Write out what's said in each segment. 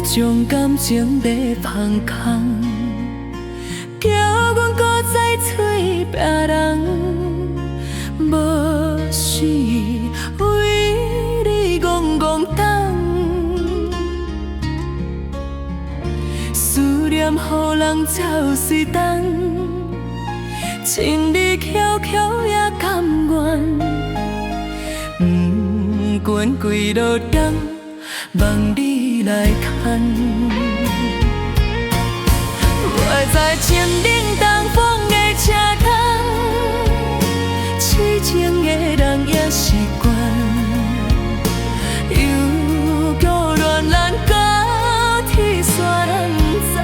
将感情在放空，叫阮搁再找别人，无是为你戆戆等，思念予人走随东，情理悄悄也甘愿，不管几落冬，望你来牵。我在情冷东风的车窗，痴情的人也习惯，犹搁恋咱到天煞人踪。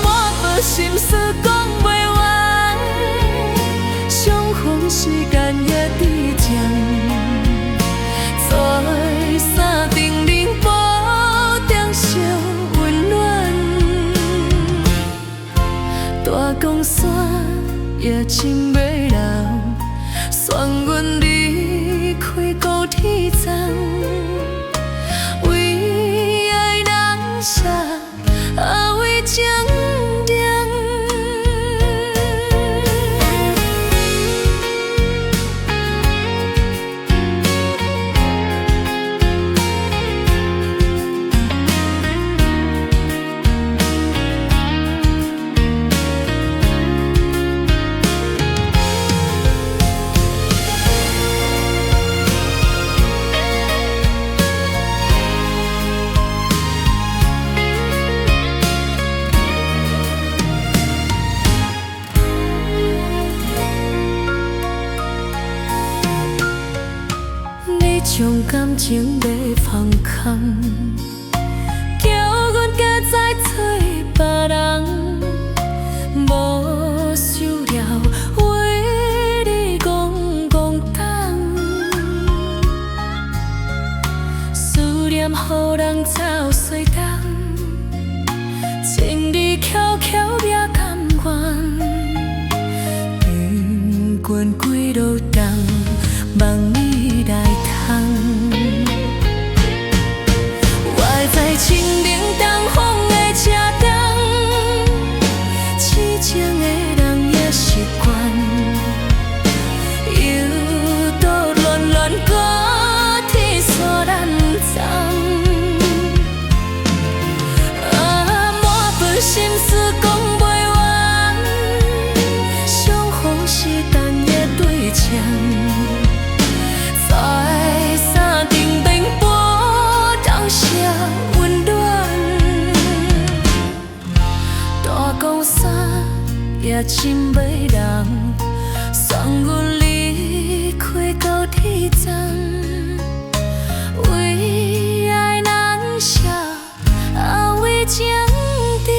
满腹心事讲袂完，相逢时间也伫将。再三叮咛保重惜温暖，大江山也深袂流，选阮离开高铁站，为爱人写为情定。将感情要放空，叫阮加再找别人，无想了为你戆戆等，思念予人走随东，情理悄悄也甘愿，不管几落冬，望你来我在清冷东风的车窗，痴情的人也习惯，犹搁恋恋到天煞人踪。满腹心事讲袂完，相逢时等也对唱。也真袂人，送阮离开高铁站，为爱人写为情定。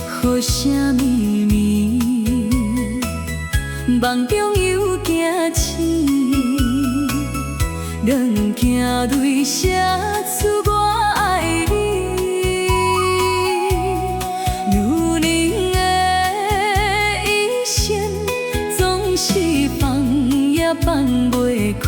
好声绵绵，梦中犹惊醒，两行泪写出我爱你。女人的一生，总是放也放袂开。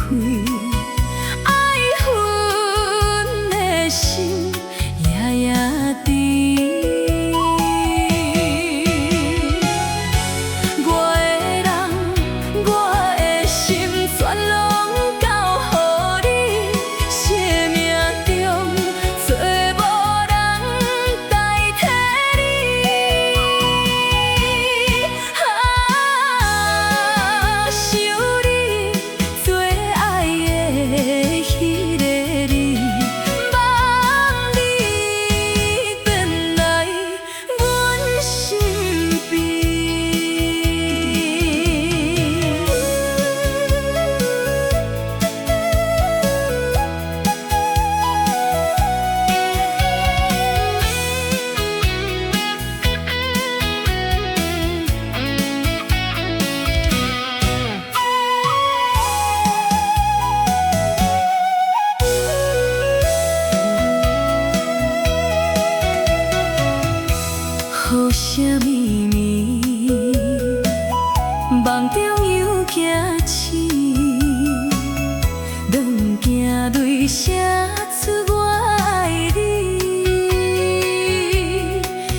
两行泪写出我爱你，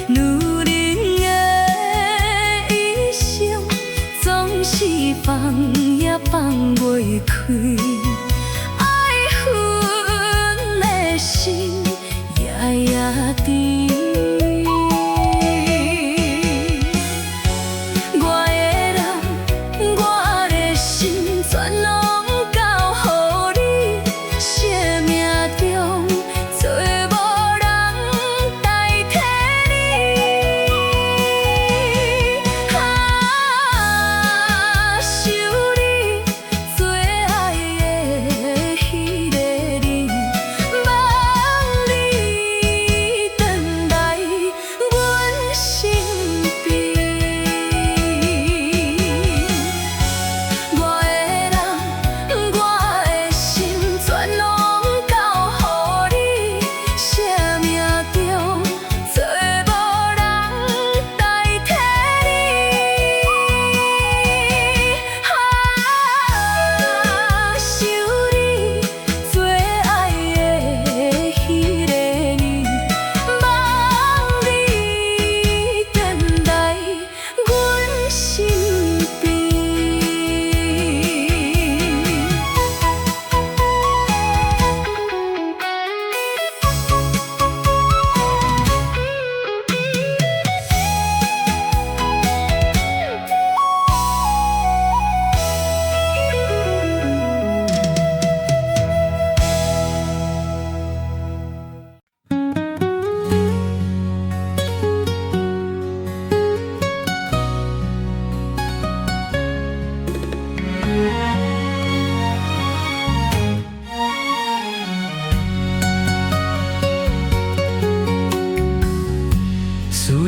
女人的一生总是放也放袂开，爱恨的心夜夜甜。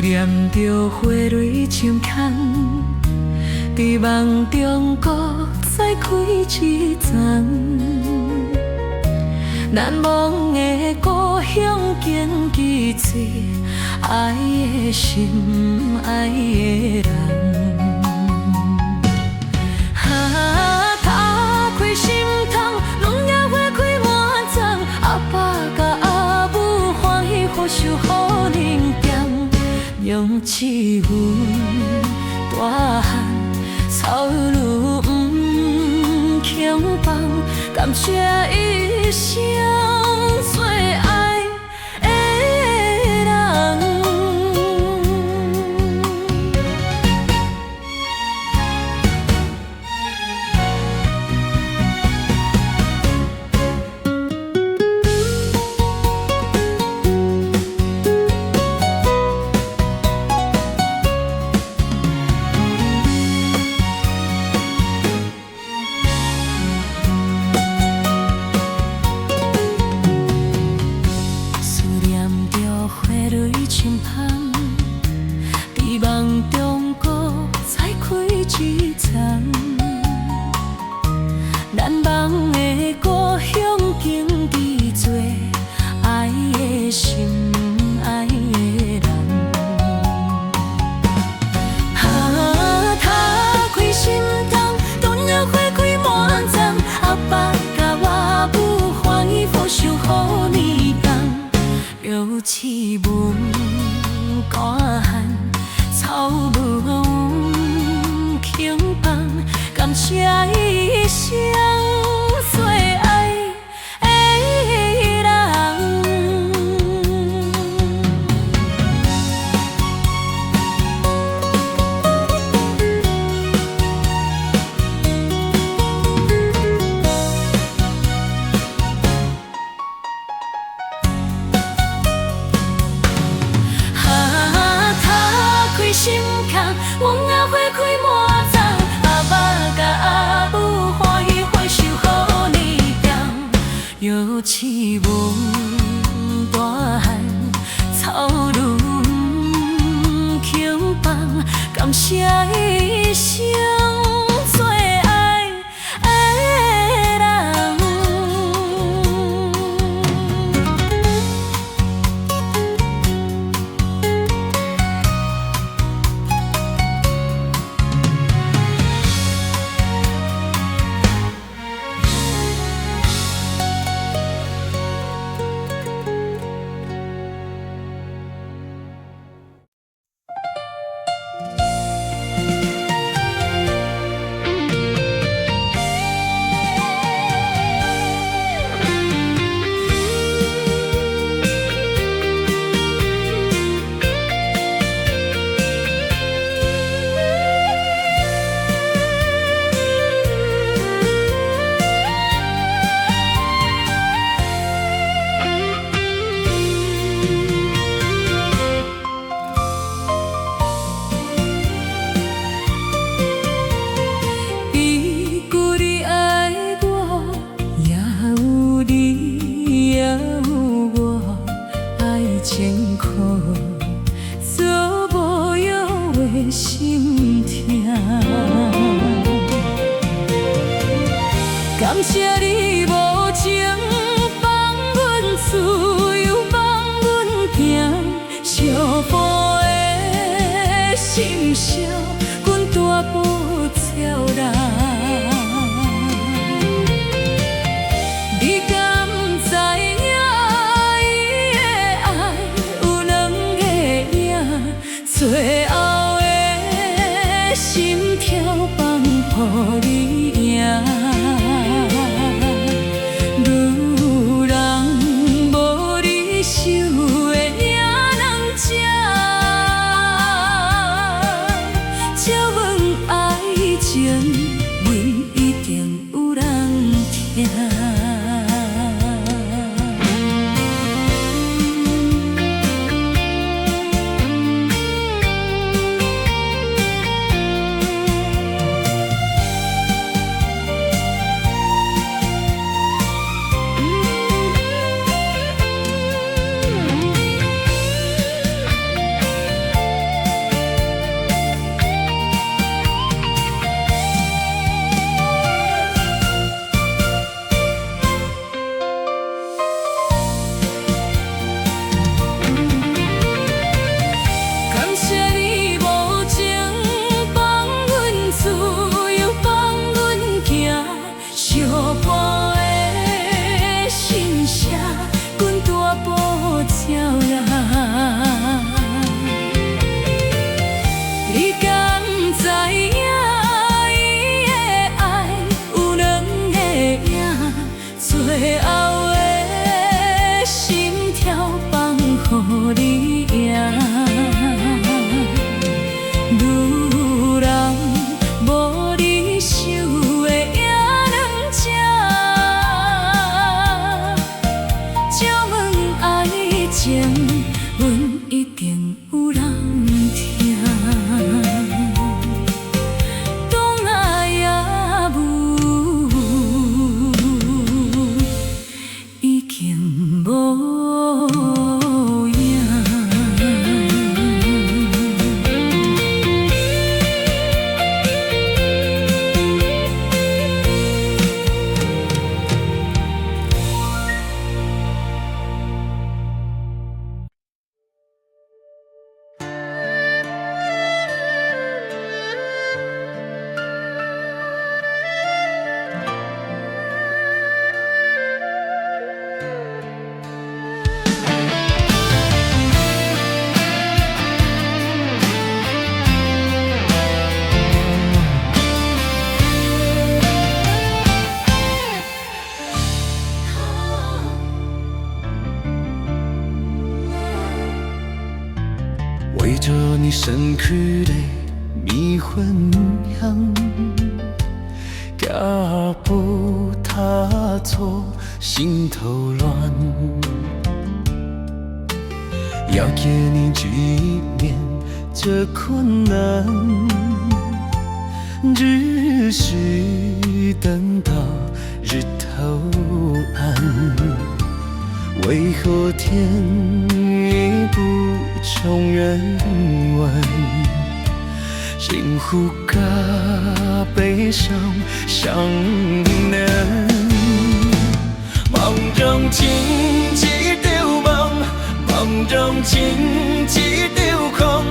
念着花蕊深空，伫梦中搁再开一丛。难忘的故乡经记多，爱的心，爱的人。打开心窗，两夜花开满丛，阿爸甲阿母欢喜互相好人点。用一吻大汉，草路不轻放，感谢一生最爱的人。一吻大汉，草木轻放，感谢一生最爱的人。心空，阮也花开满丛，阿爸甲阿母欢喜回首好年中，又一吻大汉，草路轻放，感谢一生最爱的人。后的心跳放乎你赢。女人无你受的也能吃，借问爱情，阮一定有人听。当爱也无，已经无影。为着你身躯的迷魂香，脚步踏错，心头乱。要给你直面这困难，只是等到日头暗。为何天意不从人问？幸福甲悲伤相连，梦中情一场梦，梦中情一场空，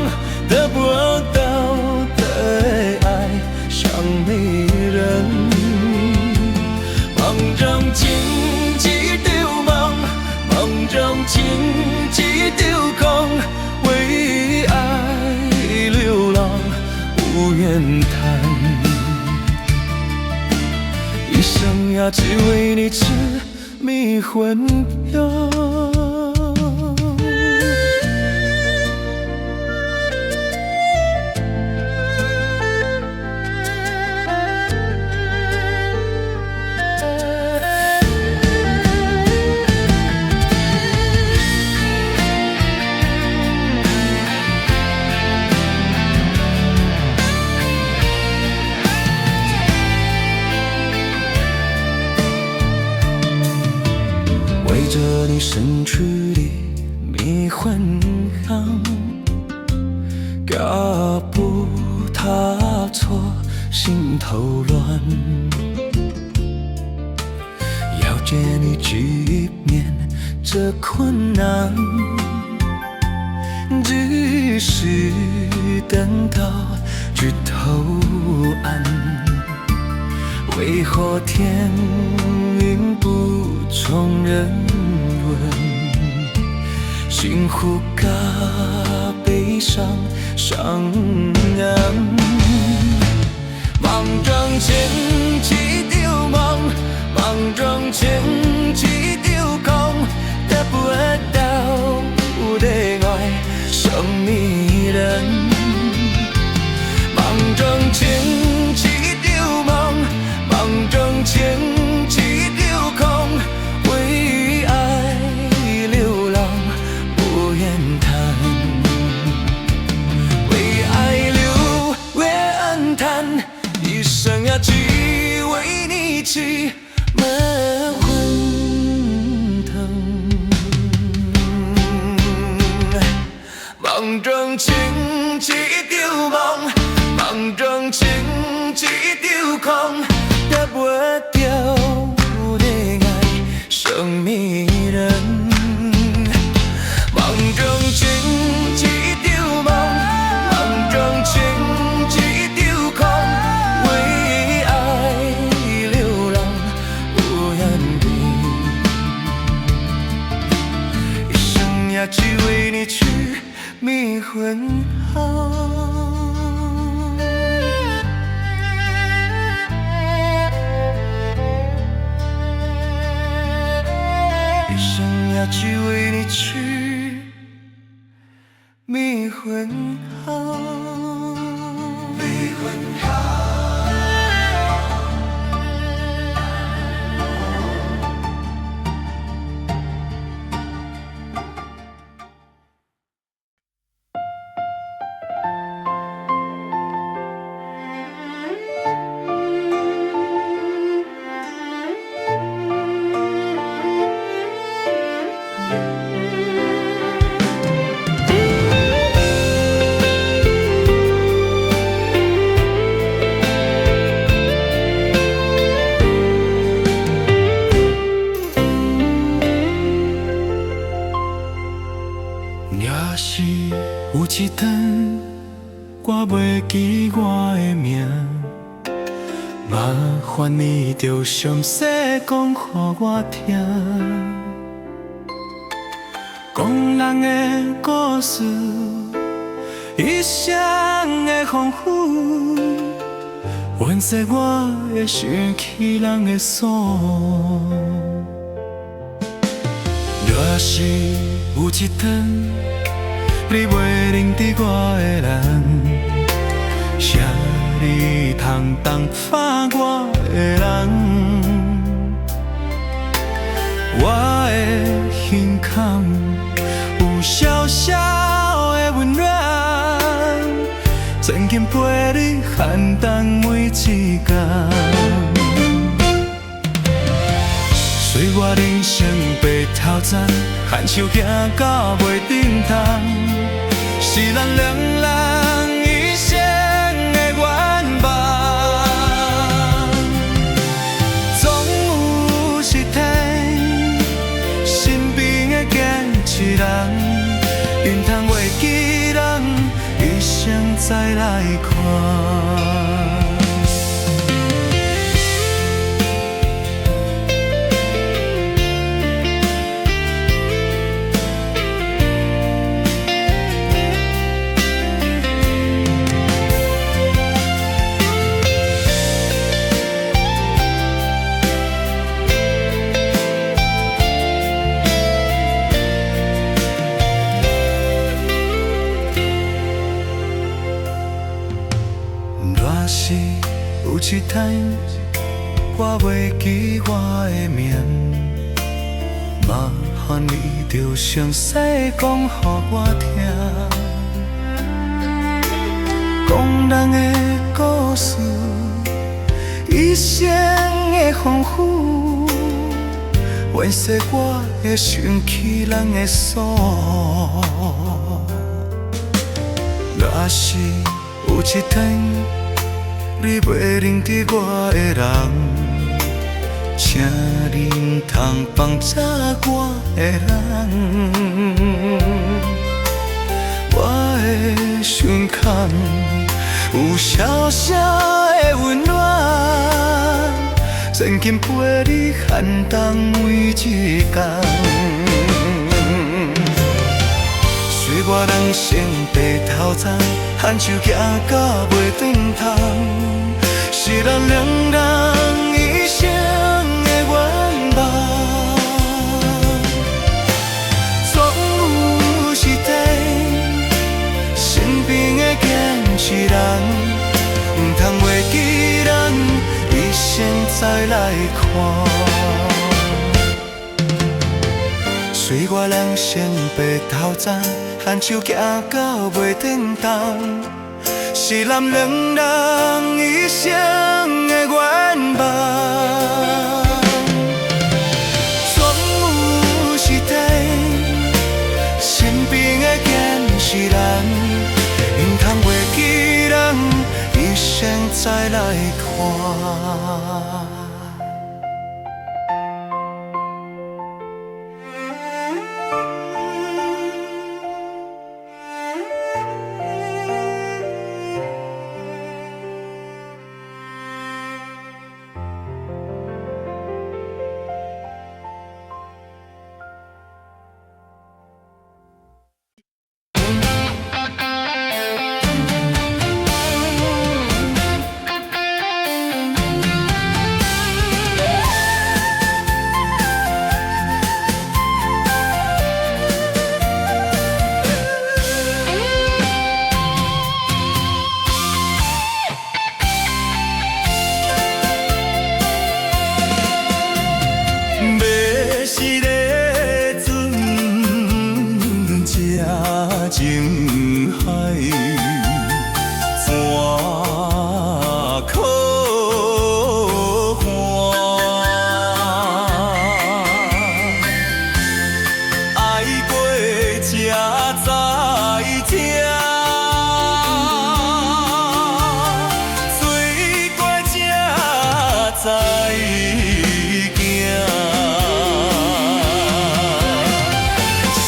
得不到的爱像没人。梦中情一场梦，梦中情一场空，为爱流浪无言叹，一生呀只为你痴迷魂飘。为着你身躯的迷魂香，脚步踏错，心头乱。要借你直面这困难，只是等到日头暗。为何天云不从人问？幸福甲悲伤相安。梦中情一场梦，梦中情一场空，得不到的爱像迷人。梦中情一场梦，梦中情一场空，为爱流浪无言叹，为爱流为叹，一生呀只为你痴闷昏腾。梦中情一场梦，梦中情一场空，得不到的爱像迷人。梦中情一场梦，梦中情一场空，为爱流浪无言地，一生呀只为你痴迷魂耗。一生也只为你去迷魂号。迷魂号。若是有一天我袂记我的名，麻烦你着详细讲予我听。讲人的故事，一生的丰富，阮说我会想起人的锁。若是有一天，你袂认得我的人，啥你通放我的人？我的心坎有小小的温暖，曾经陪你寒冬每一天。随我人生白头层，牵手行到袂顶头，是咱两人一生的愿望。总有一天，身边的坚持人，因通袂记人，一生再来看。有一天，我袂记我的名，麻烦你着详细讲予我听。讲人的故事，一生的丰富，愿说我会想起人的锁。若是有一天，你袂认得我的人，请你通放下我的人。我的心坎有小小的温暖，曾经陪你寒冬每一天。随我人生白头苍，牵手行到袂转头，是咱两人一生的愿望。总有一天，身边的坚持人，唔通袂记人，一生再来看。随我人生白头苍，牵手行到袂转头，是咱两人一生的愿望。总有一天，身边的坚持人，因通袂记人，一生再来看。是个船，这情海，怎可换？爱过才知听。知惊，心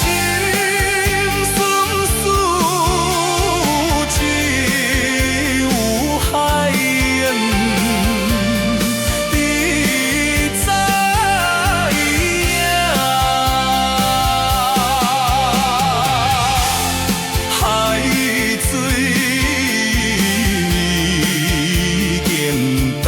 酸事只有海盐，你知影？海水更大。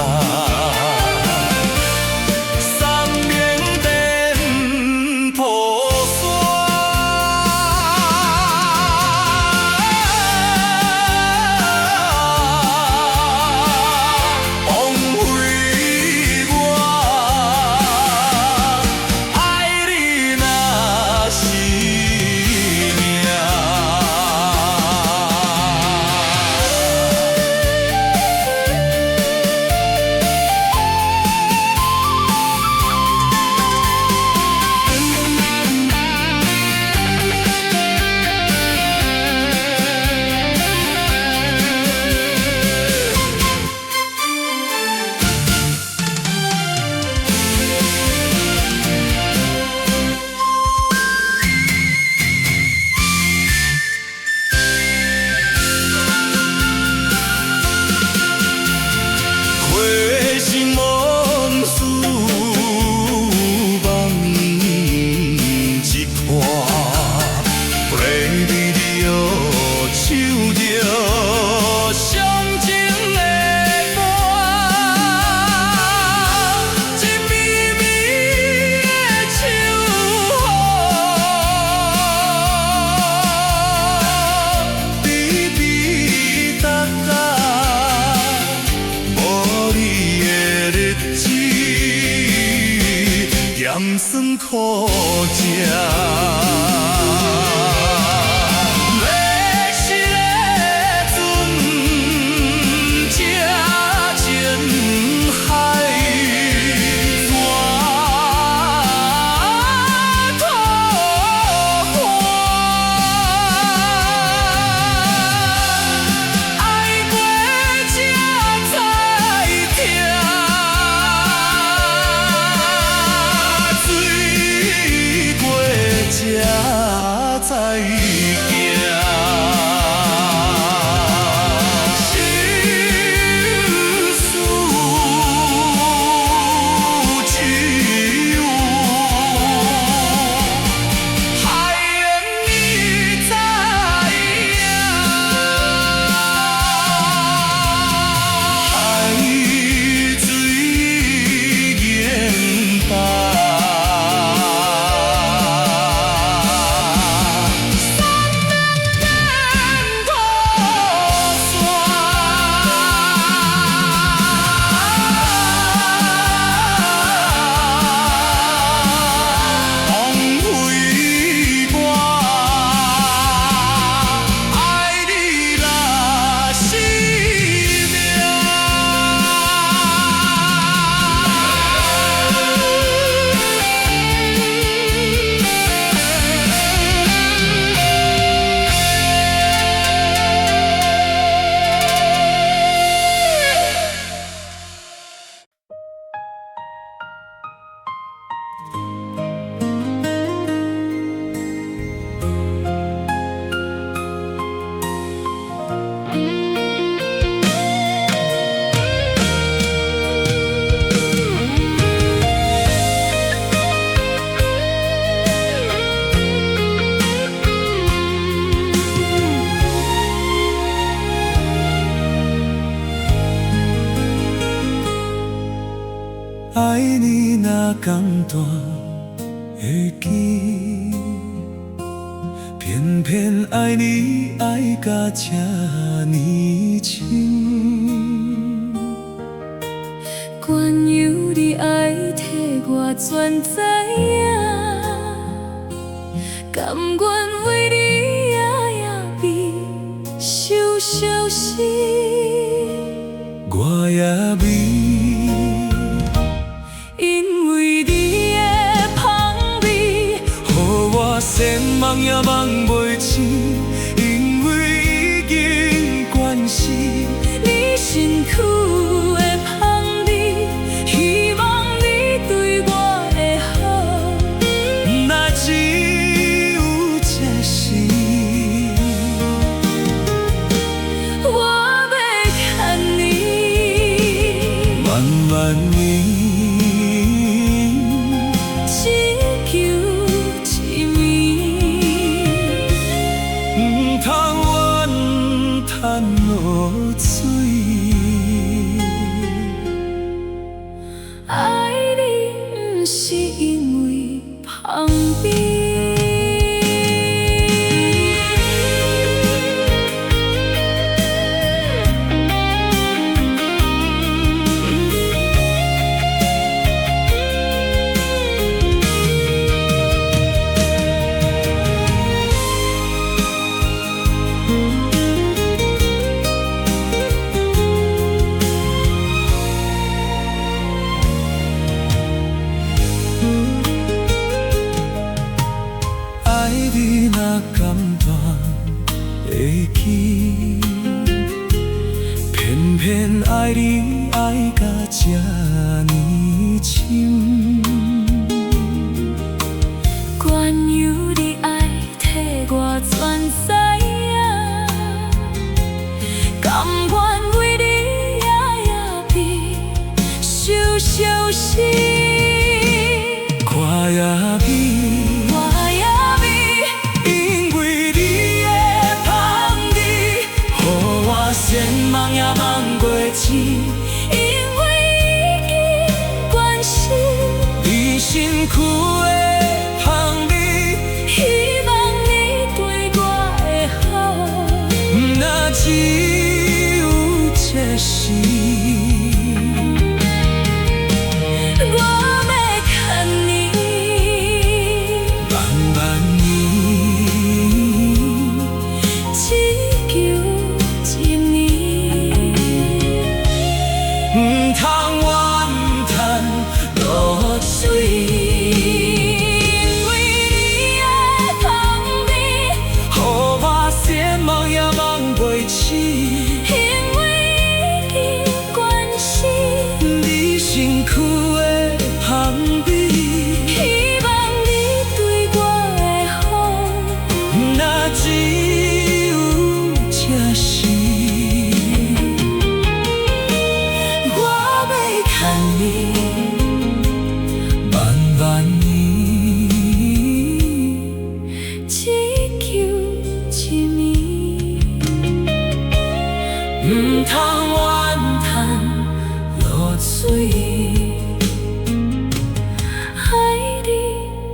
盐酸苦吃。才行，心事只有海盐你知影，海水更大。爱你那简单会记，偏偏爱你爱甲这呢深。原由你爱替我全知影。甘愿为你夜夜悲，伤相思。我也美，因为你的香味，予我千梦也梦袂醒，因为已经惯死。你身躯的香味，希望你对我会好。若只有这时，我要牵你，慢慢念，只求一暝，唔通怨叹落水。爱你不是因为香味。爱你若甘愿会记，偏偏爱你爱甲这呢深。关于你爱替我全知影，甘愿为你夜夜悲，伤相思。我也美，我也美，因为你的香味，予我千梦也梦袂醒。因为已经惯死，你身躯的香味，希望你对我会好。若只有这时，我要牵你，慢慢念，只求一暝，唔通怨叹落水。因为你的香味，予我千梦也梦袂醒，因为已经惯死，你身躯的香味，希望你对我会好。若只有这时，我要牵你，慢慢念，只求一暝，唔通怨叹落水。爱你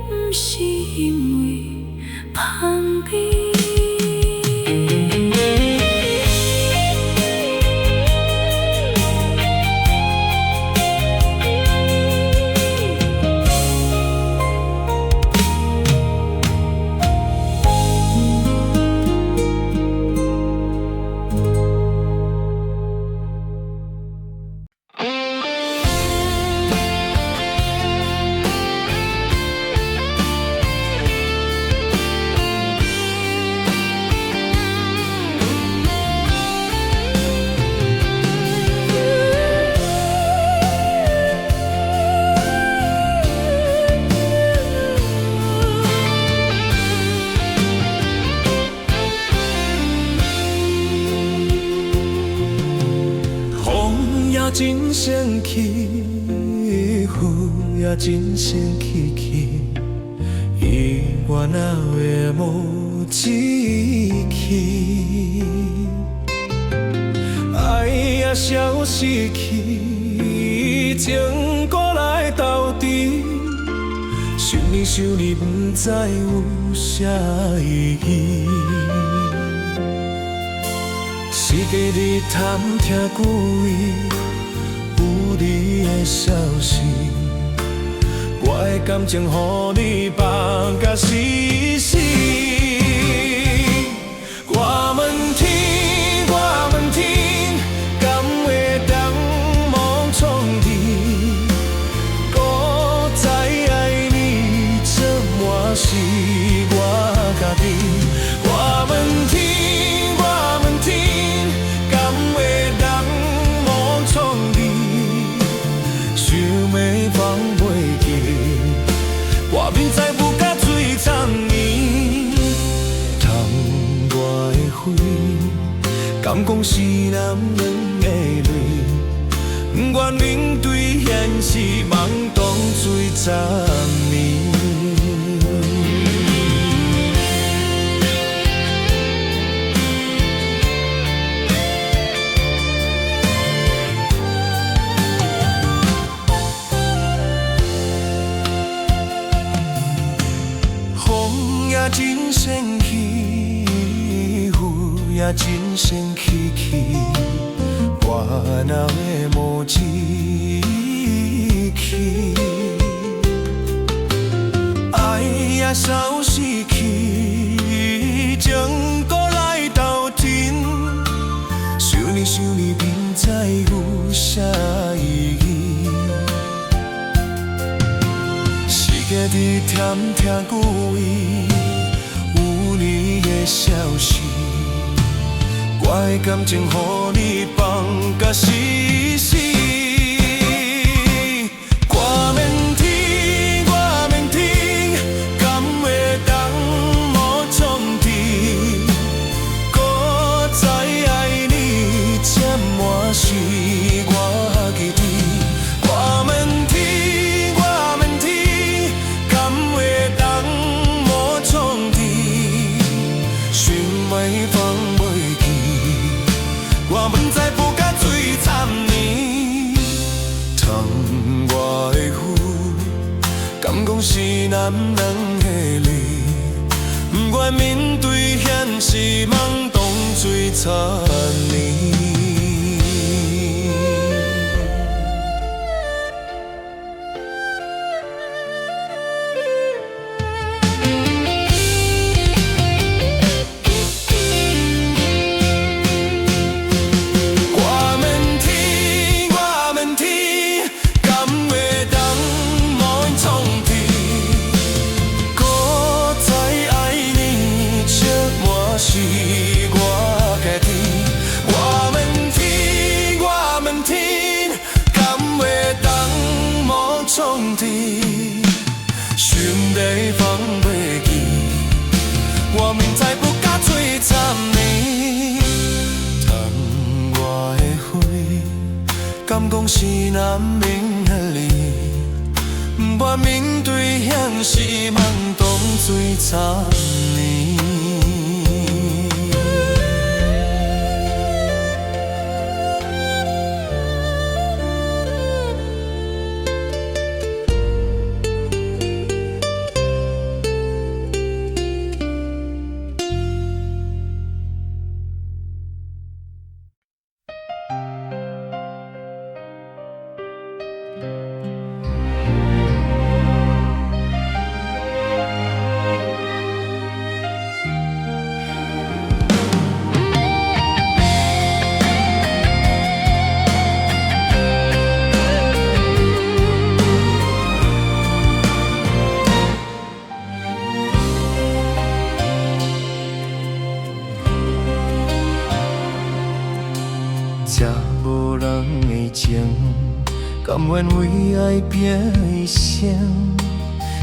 不是因为香味。真生气，雨也真生气气，伊我哪会无志气？爱也消失去，情搁来斗阵，想你想你，不知有啥意义。是假日探听久违。有你的消息，我的感情予你放甲死死。讲是男人的泪，不愿面对现实，茫当水十年。风也真生气，雨也真生气气，我哪会无志气？爱也消失去，情搁来斗阵，想你想你，并再有啥意义？时间伫甜甜久违，有你的消息，我的感情予你放甲死死。我免听，我免听，敢会当无创治？搁再爱你，这满是我记忆。我免听，我免听，敢会当无创治？想袂放袂记，我问在不甲最惨呢？窗外的雨，敢讲是男人的泪？不愿面对现实，茫当水残年。创治，心地放袂记，我明知不甲最惨呢。窗外的花，敢讲是男人的泪？不愿面对现实，茫当最惨呢。这无人的情，甘愿为爱拼一生；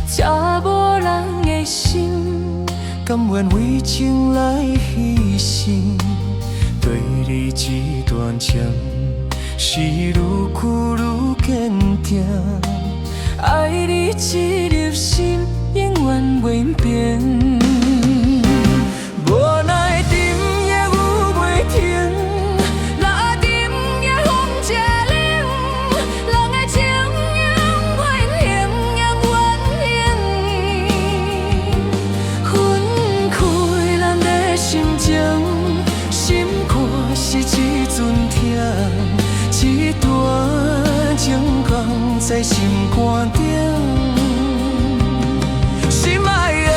这无人的心，甘愿为情来牺牲。对你这段情，是愈久愈坚定。爱你这粒心，永远袂变。无奈沉夜有袂停。心肝是一阵痛，一段情放在心肝顶。心爱的，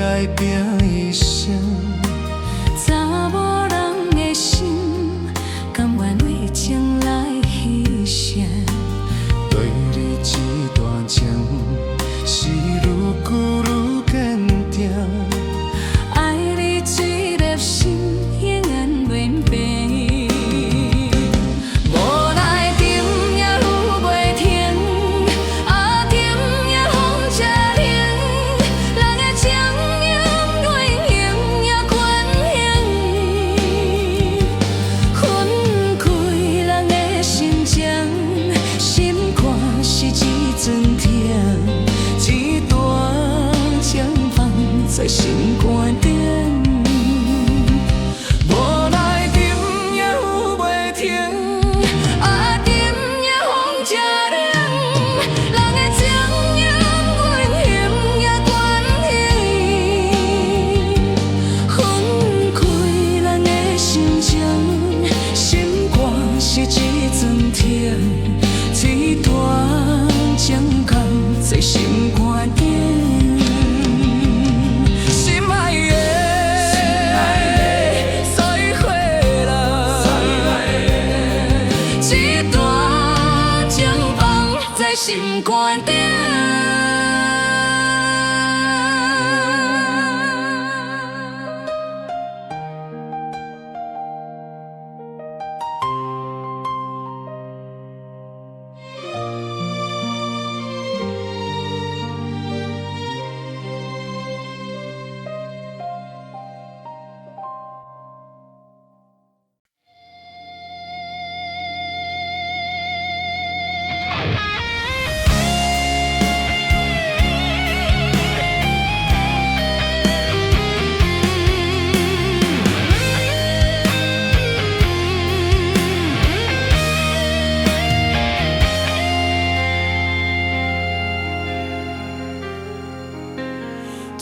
爱拼一生。查某人的心，甘愿为情来牺牲。对你这段情，是愈久愈坚定。爱你这粒心，永远袂变。无奈甜也有袂停，啊甜也风车冷。人的情永远行也悬行，分开人的心情，心肝是一阵痛，一段情放在心肝顶。无奈甜也有袂停，啊甜也风车冷。人的情永远行也悬行，分开人的心情，心肝是一阵痛，一段情放在心肝顶。心爱的，所以回来，一段情放在心肝顶。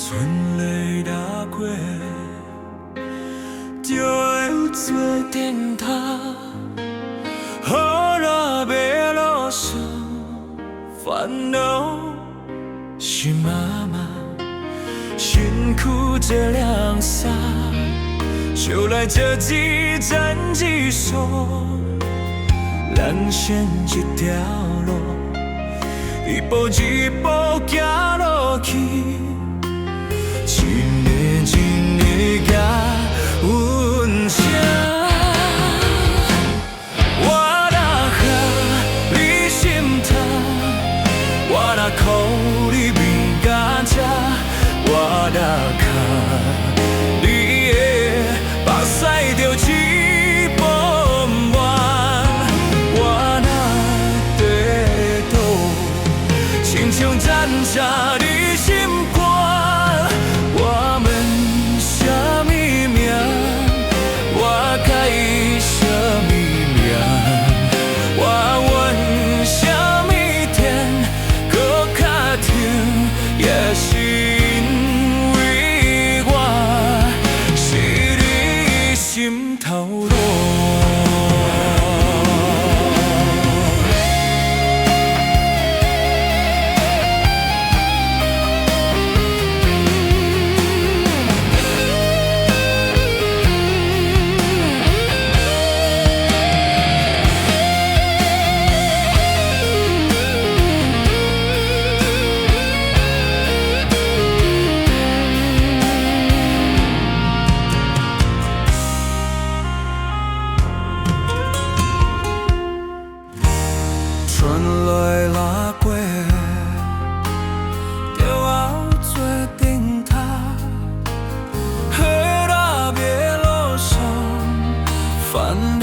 春泪打过，就会做灯塔。雨若要落雨，烦恼是妈妈，辛苦这凉衫，就来这一站一束，人生一条路，一步一步行落去。一个甲阮声，我若下你心头，我若哭你面甲赤，我若卡你的目屎着一波满，我若地土，亲像站在你心肝。我们什么名？我该什么命？我愿什么天？搁较痛，也是因为我是你心头路。春来拉过，就要做灯塔。雨若要落雨，烦恼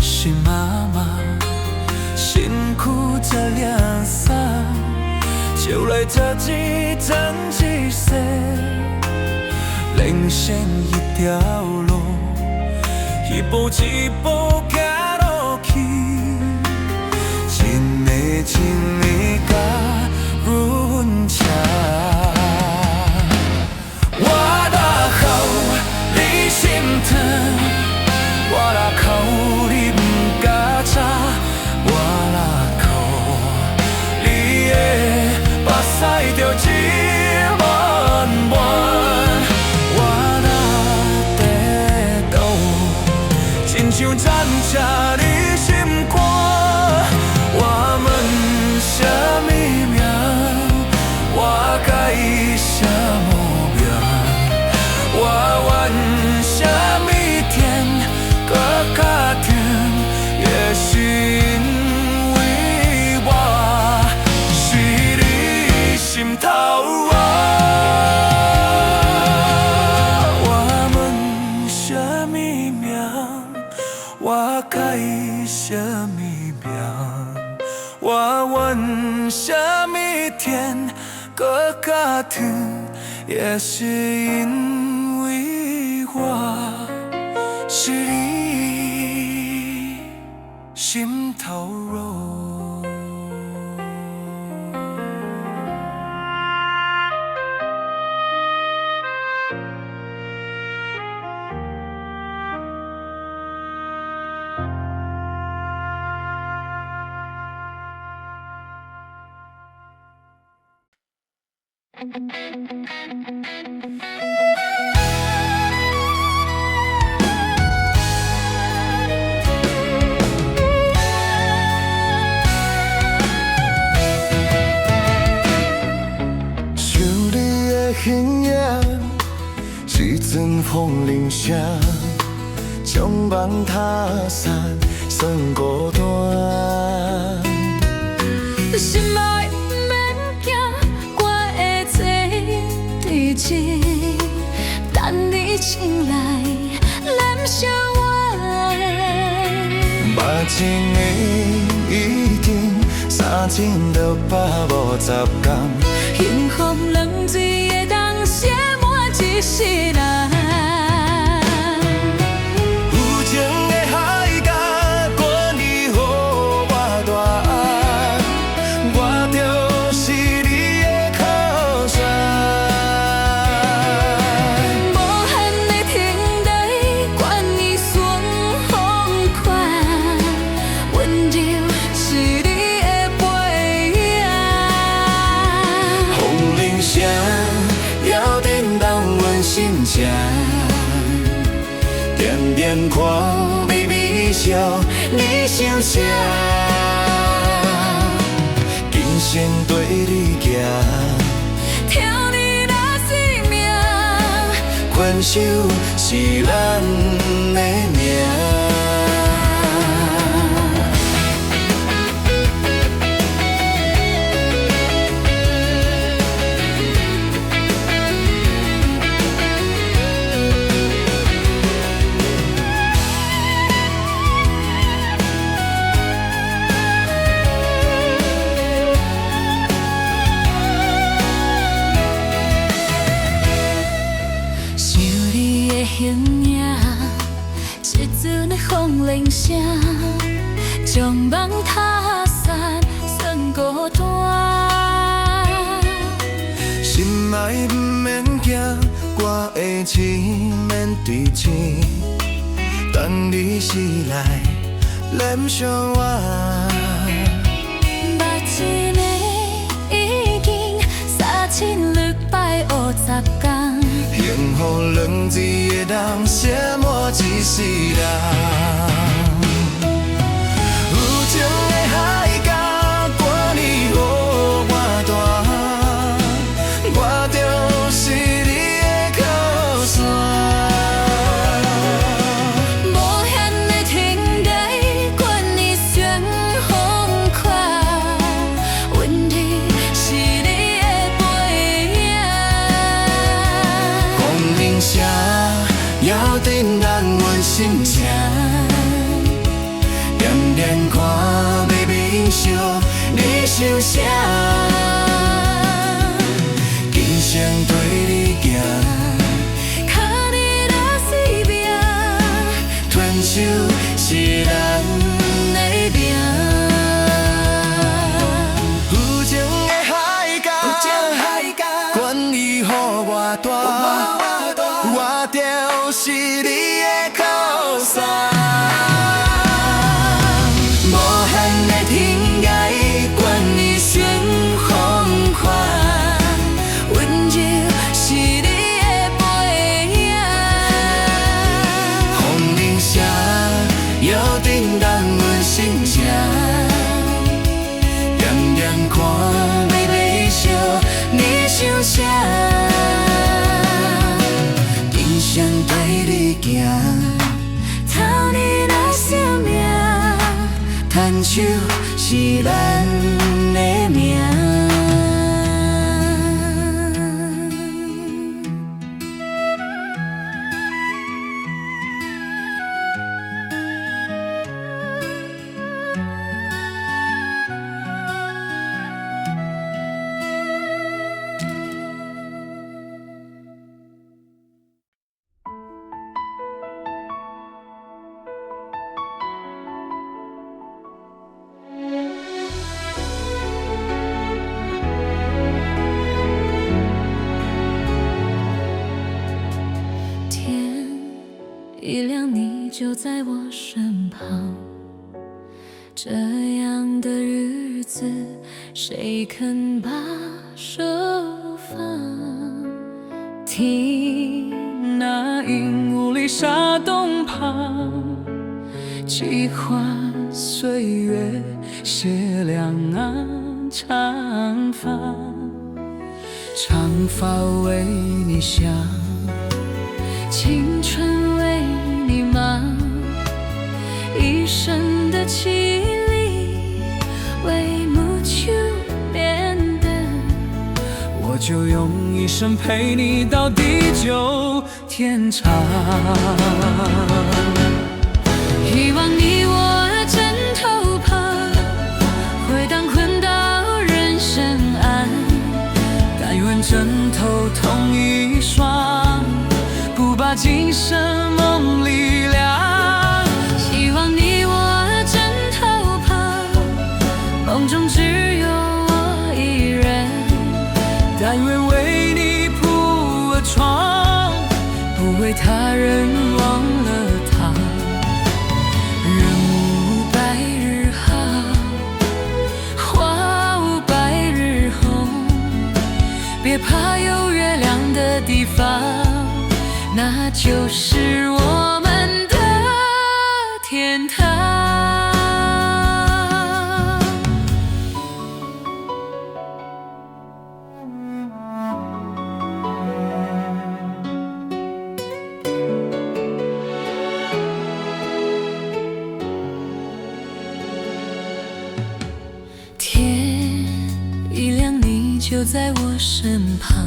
是妈妈，辛苦这凉衫，就来这一站一世，人生一条路，一步一步行落去。一个甲阮车，我若哭你心疼，我若哭你不敢吵，我若哭你的目屎着一满。甲疼，也是因为我是你心头肉。想你的形影，是阵风铃声，将梦打散，算孤单。心爱不免惊，我会做对镜，等你醒来，燃烧我。目前的已经350天，幸福两字会当写满一世人。有情的海角，管你予我大爱，我就是你的靠山。无限的天地，管你顺风款，温柔是你的背影。风铃声摇震动阮心情，点点看微微笑，你想啥？今生对你行，听你那生命，牵手是咱的命。想你的形影，一阵的风铃声，将梦打散，算孤单。心爱不免惊，我的情免对镜，等你醒来，燃烧我。目前的已经3650天，幸福两字会当写满一世人。有情的海角，管你予我大海，我就是你的靠山。无限的天地，管你旋风款，温柔是你的背影。风铃声摇震咱阮心情，点点看微微笑，你想啥？今生对你行，看你那生命，牵手是咱的命。有情的海角，管你予我大，我就是你的靠山。无限的天涯，管你旋风款，温柔是你的背影。风铃声摇震动阮心情，点点看微微笑，你想啥？今生对你行，偷你那生命，牵手是咱的命。天一亮，你就在我身旁。这样的日子，谁肯把手放？听那鹦鹉里沙洞旁，几欢岁月写两岸长发。长发为你香，青春为你忙，一生的凄厉为母求面等。我就用一生陪你到地久天长。希望你我枕头旁，回荡困到人生岸。但愿枕头同一双，不把今生梦里凉。希望你我枕头旁，梦中只有我一人。但愿为你铺了床，不为他人忘了他。人无百日好，花无百日红。别怕有月亮的地方，那就是我们的天堂。天一亮，你就在我身旁。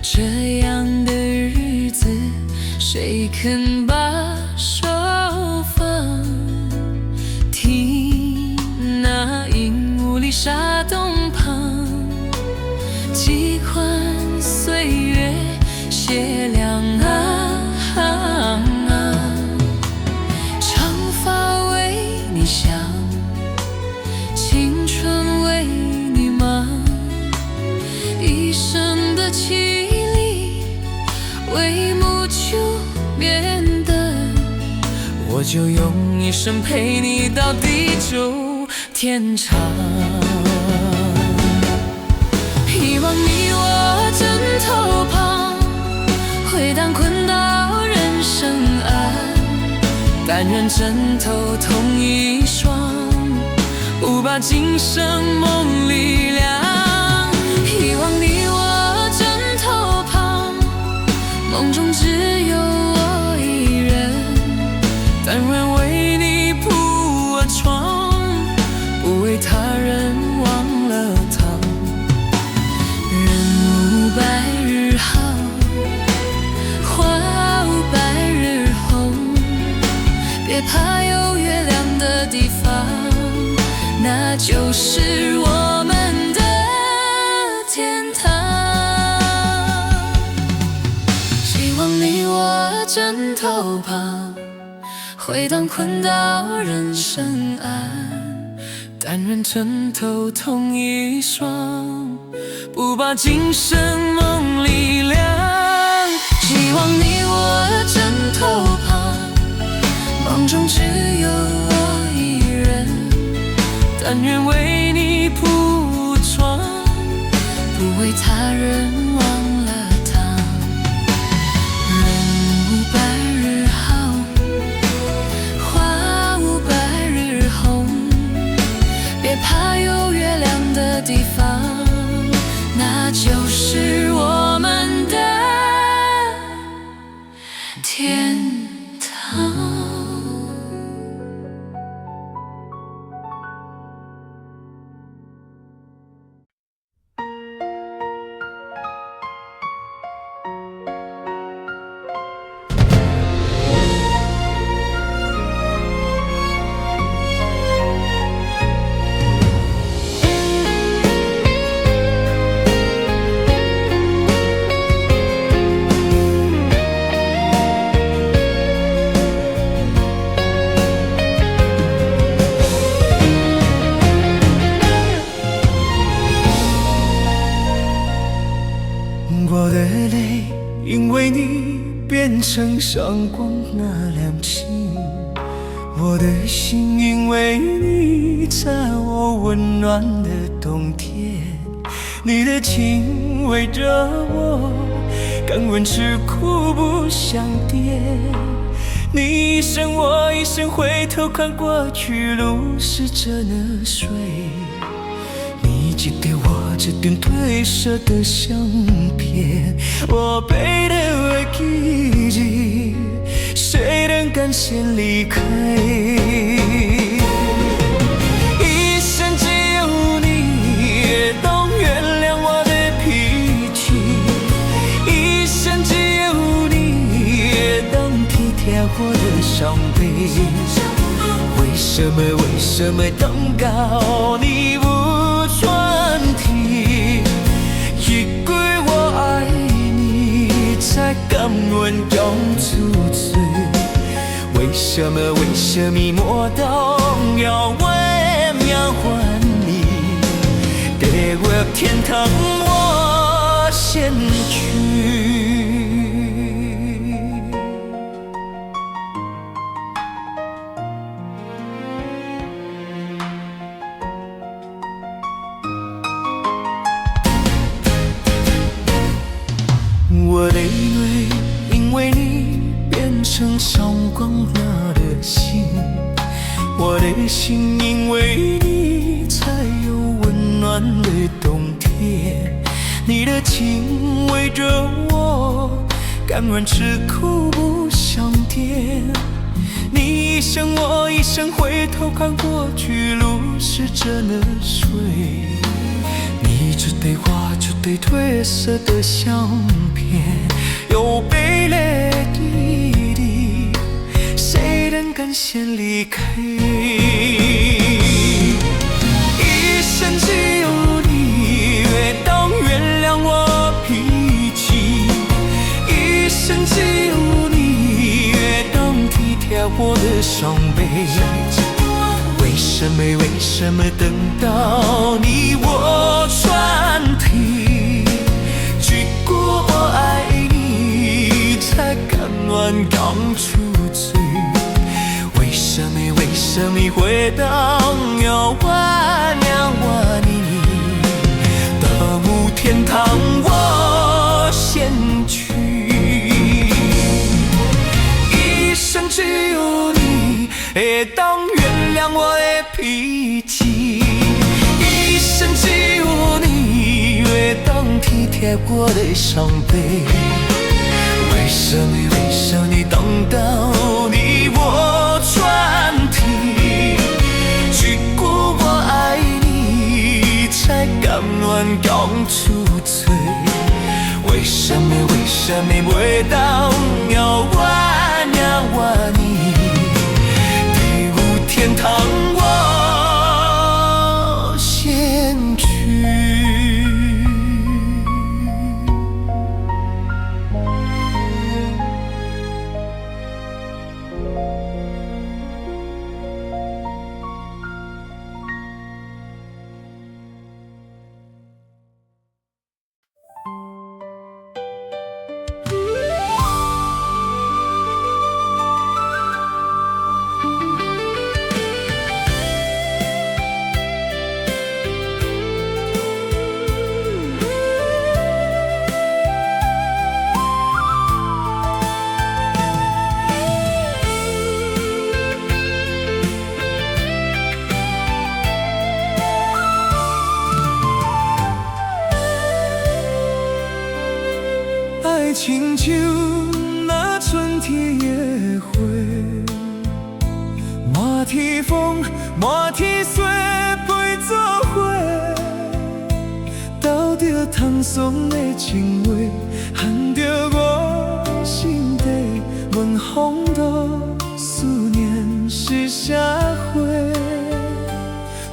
这样的日子，谁肯把手放？听那鹦鹉里沙洞旁，几欢岁月写两岸。长发为你香，青春为你忙，一生的凄厉为母求面等。我就用一生陪你到地久天长。希望你我枕头旁，回荡困到人生岸。但愿枕头同一双，不把今生梦里凉。希望你我枕头旁，梦中只有我一人。但愿为你铺了床，不为他人忘了他。人无百日好，花无百日红。别怕有月亮的地方，那就是我们的天堂。希望你我枕头旁，回荡困到人生岸。但愿枕头同一双，不把今生梦里凉。希望你我枕头旁，梦中只有我一人。但愿为你铺床，不为他人忘了他。人无百日好，花无百日红。别怕有月亮的地方，那就是我们的天堂。因为你变成闪光那亮星，我的心因为你在我温暖的冬天，你的情围着我，甘愿吃苦不想跌。你一生我一生，回头看过去，路是这么水。你寄给我这段褪色的相片，我背的回忆，谁能敢先离开？一生只有你懂原谅我的脾气，一生只有你懂体贴我的伤悲。为什么等到你无转提，一句我爱你才甘愿用出嘴？为什么莫动要为秒还你？地狱天堂我先去。我的泪因为你变成闪光了的星，我的心因为你才有温暖的冬天，你的情围着我，甘愿吃苦不想跌。你一生我一生，回头看过去，路是这么水。你这对话这对褪色的相片，有卑劣弟弟，谁能敢先离开？一生只有你懂原谅我脾气，一生只有你懂体贴我的伤悲。为什么等到你我转提，句句我爱你才甘愿讲出嘴？为什么回到要我你的无天堂我先去？一生只有你懂原谅我的脾气，一生只有你懂体贴我的伤悲。为什么你等到你我转提，句句我爱你才甘愿讲出嘴？为什么每当要我你地狱天堂我先去？爱亲像那春天的花，满天风，满天雪陪作伙，斗着通爽的情话，含着我心底问风度，思念是啥货？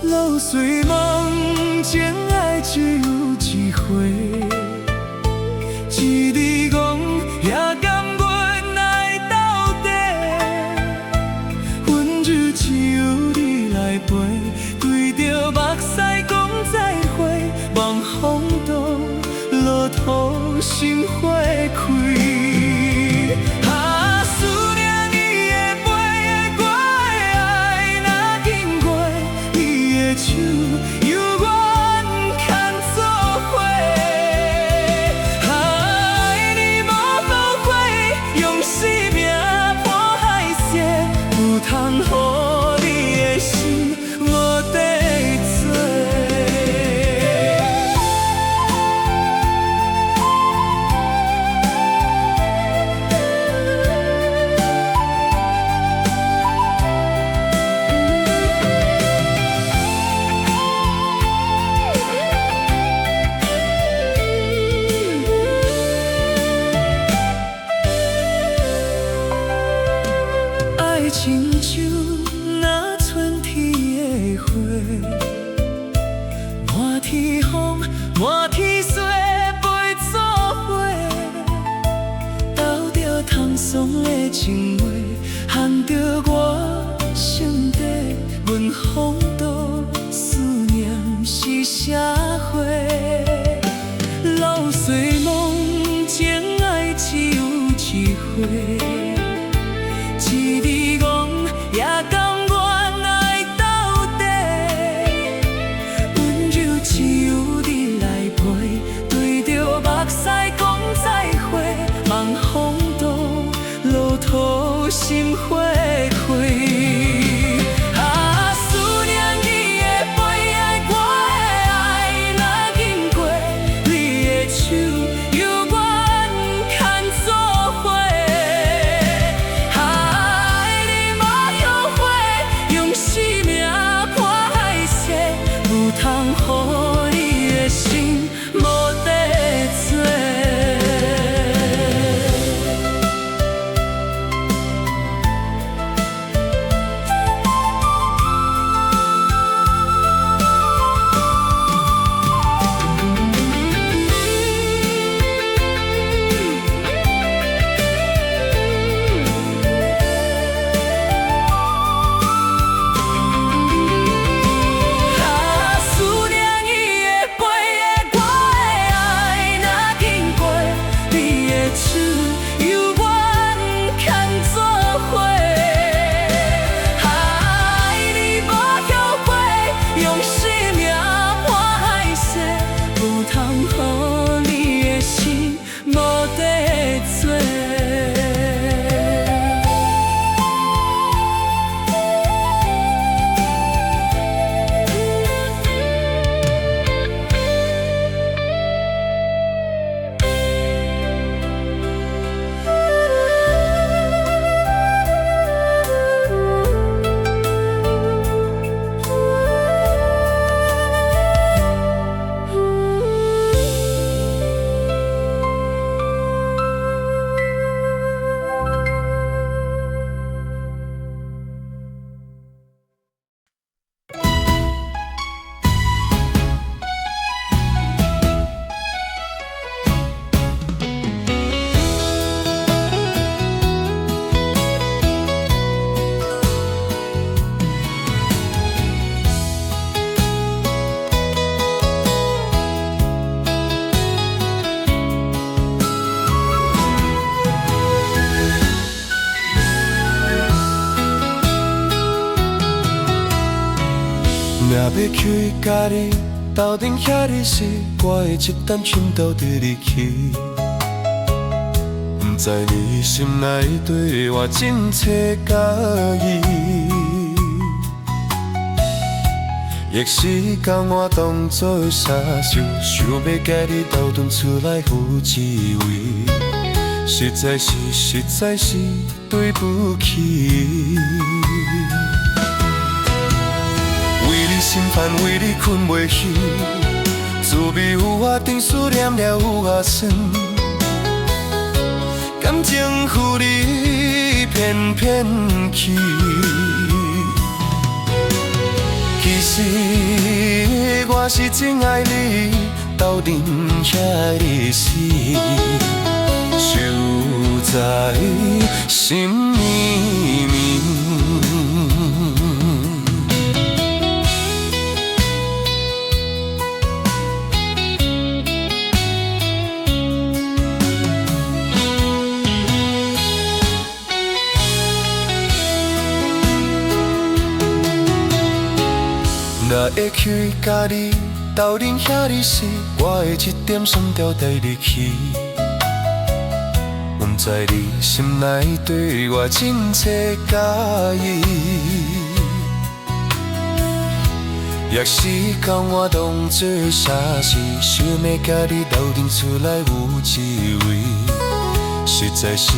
露水梦情爱只有一回。一字讲也甘愿爱到底，温柔只有你来陪，对着目屎讲再会，望风度落土心花轻松的情话，含着我心底阮风度思念是社会。老岁梦情爱只有一回，一字讲也甘愿爱到底，温柔只有你来陪，对着目屎讲再会，望风度路途心花开。若要去甲你斗阵遐日时，我会一担心斗伫你去。不知你心内对我真切介意，也是将我当作杀手，想要甲你斗阵出来负一位，实在是对不起。心烦为你困袂去，滋味有我甜，思念了有我酸，感情负你偏偏去。其实我是真爱你，斗阵遐日时，就在心绵绵。若会去甲你斗阵遐日时，我会一点酸调带你去。不知你心内对我真切介意，也是将我当作傻事，想要甲你斗阵出来有一位，实在是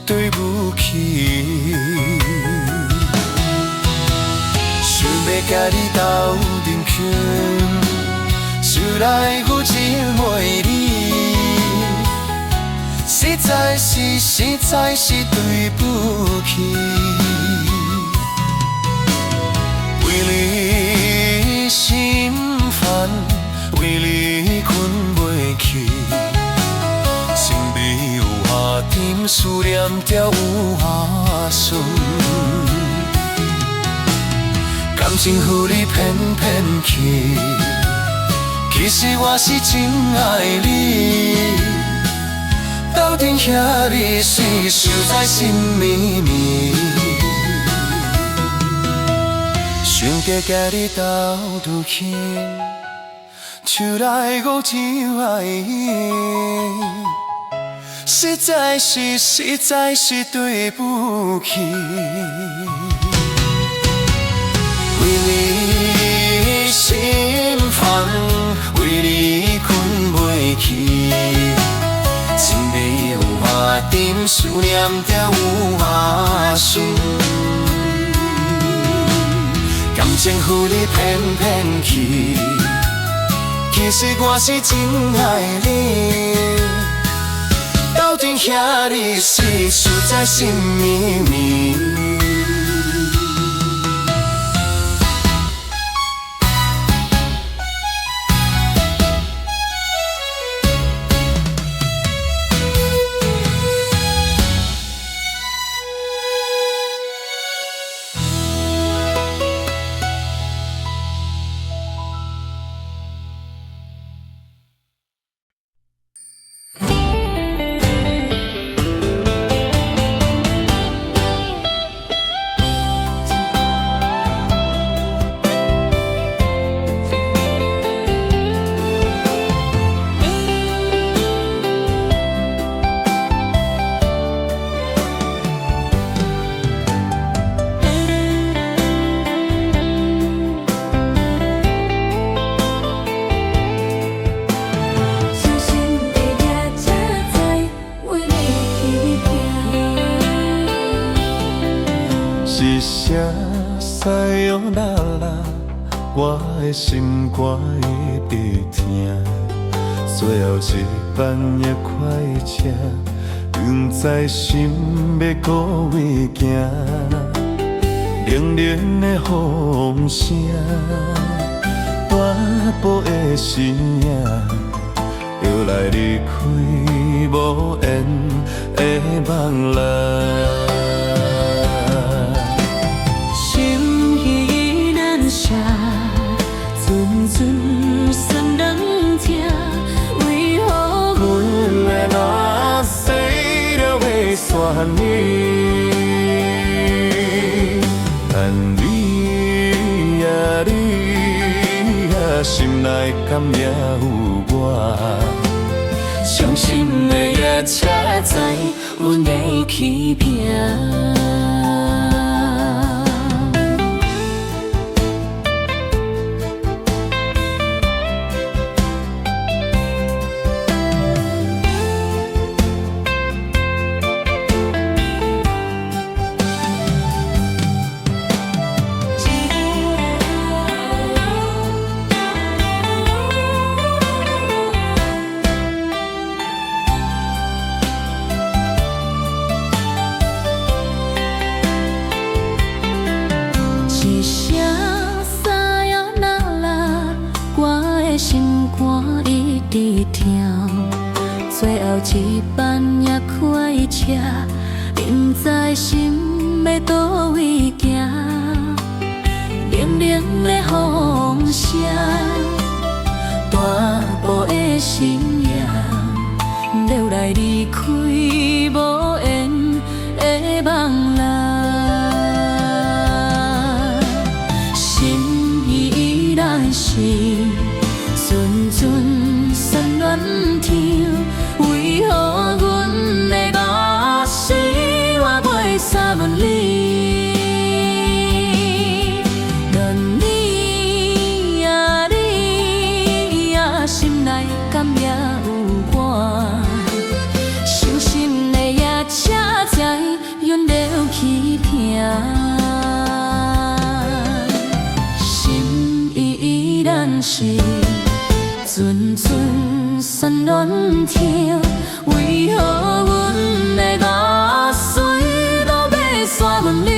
对不起。想要甲你斗阵去，想来有一袂你，实在是对不起。为你心烦，为你困袂去，心里有我甜，沉思念着有下顺，感情予你骗骗去，其实我是真爱你。斗阵遐日时，想在心绵绵，想加甲你斗愈轻，手来五掌爱应。实在是对不起，为你心烦，为你困袂去，心里有花沉思念着有下顺，感情予你骗骗去，其实我是真爱你。斗阵遐日时，想在心绵绵。是啥西洋啦啦，我的心肝一直疼。最后一班夜快车，不知心要搁位行。冷冷的风声，大步的身影，又来离开无缘的梦啦。阵阵酸软痛，为何阮的烂死了要选你？但你呀，心内敢也有我？伤心的也车载，阮会去拼。最后一班夜快车，不知心要倒位行。冷冷的风声，大步的身影，又来离开无缘的梦啦。心依然是阵阵酸软痛。为何阮的目屎我袂洒问你？但你呀，心内敢也有我？伤心的夜车载，愿流去拼。心依然是阵阵酸软痛。为何阮的目水都要煞问你？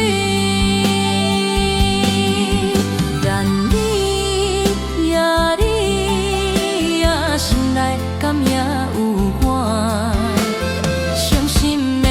但你呀，心内敢也有我？伤心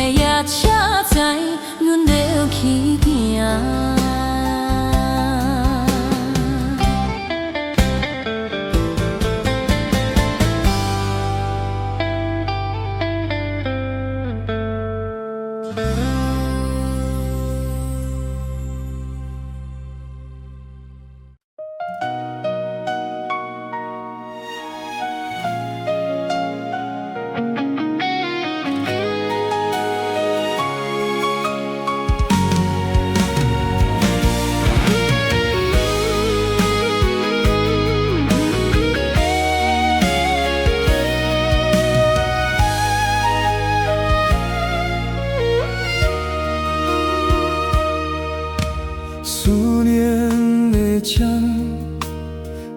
针，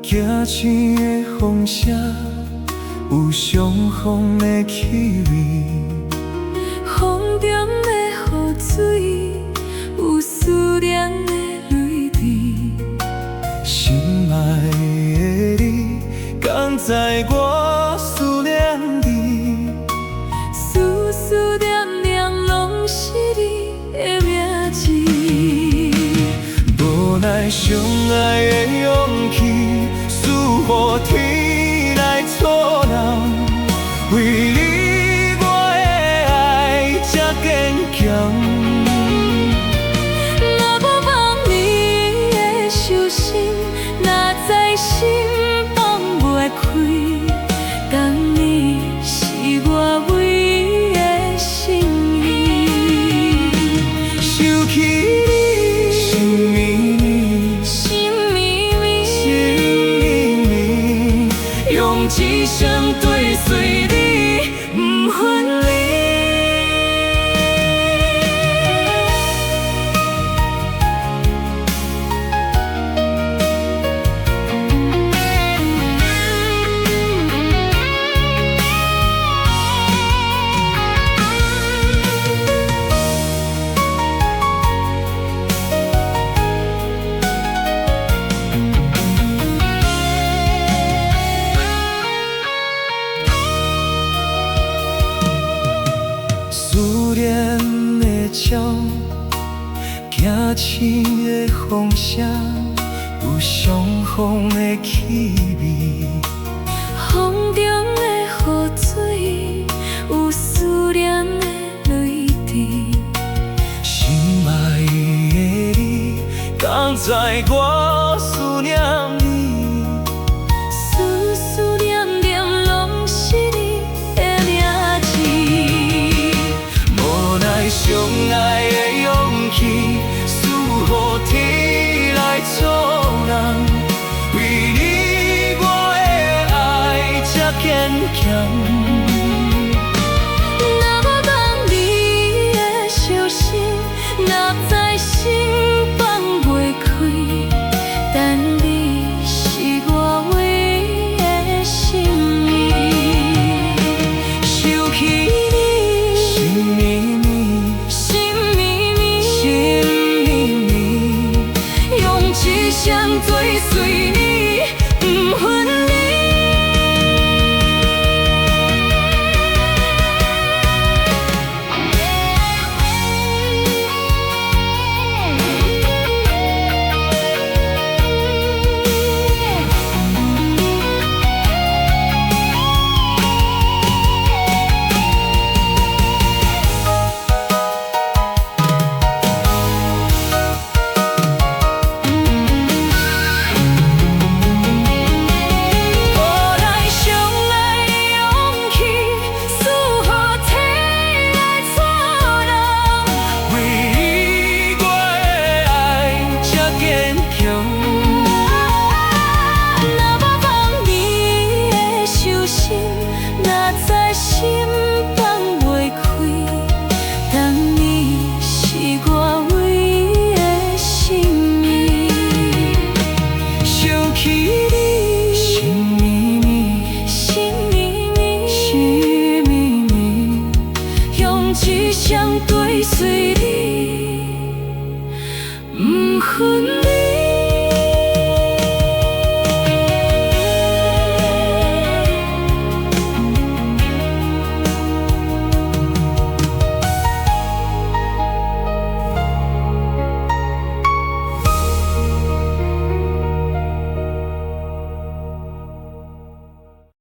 行星的风声，有相逢的气味。风中的雨水，有思念的泪滴。心爱的你，敢知我思念你？思思念念，拢是你的名字。无奈相爱的勇气，输予天来阻挠。为你，我的爱才坚强。若无放你的手心，若知心放袂开，但你是我唯一的心意。想起你，心绵绵，心绵绵，心绵绵，用一生追随你，不分离。思念的鸟，行星的风声，有相逢的气味。风中的雨水，有思念的泪滴。心爱的你，敢知我思念你？思思念念，拢是你的名字。无奈相爱的勇气，输予天来阻挠。为你，我的爱才坚强。若无放你的手心，若知心放袂开，但你是我唯一的心意。想起你，心绵绵，心绵绵，心绵绵，用一生追随你，不分离。一生追随你，不分离。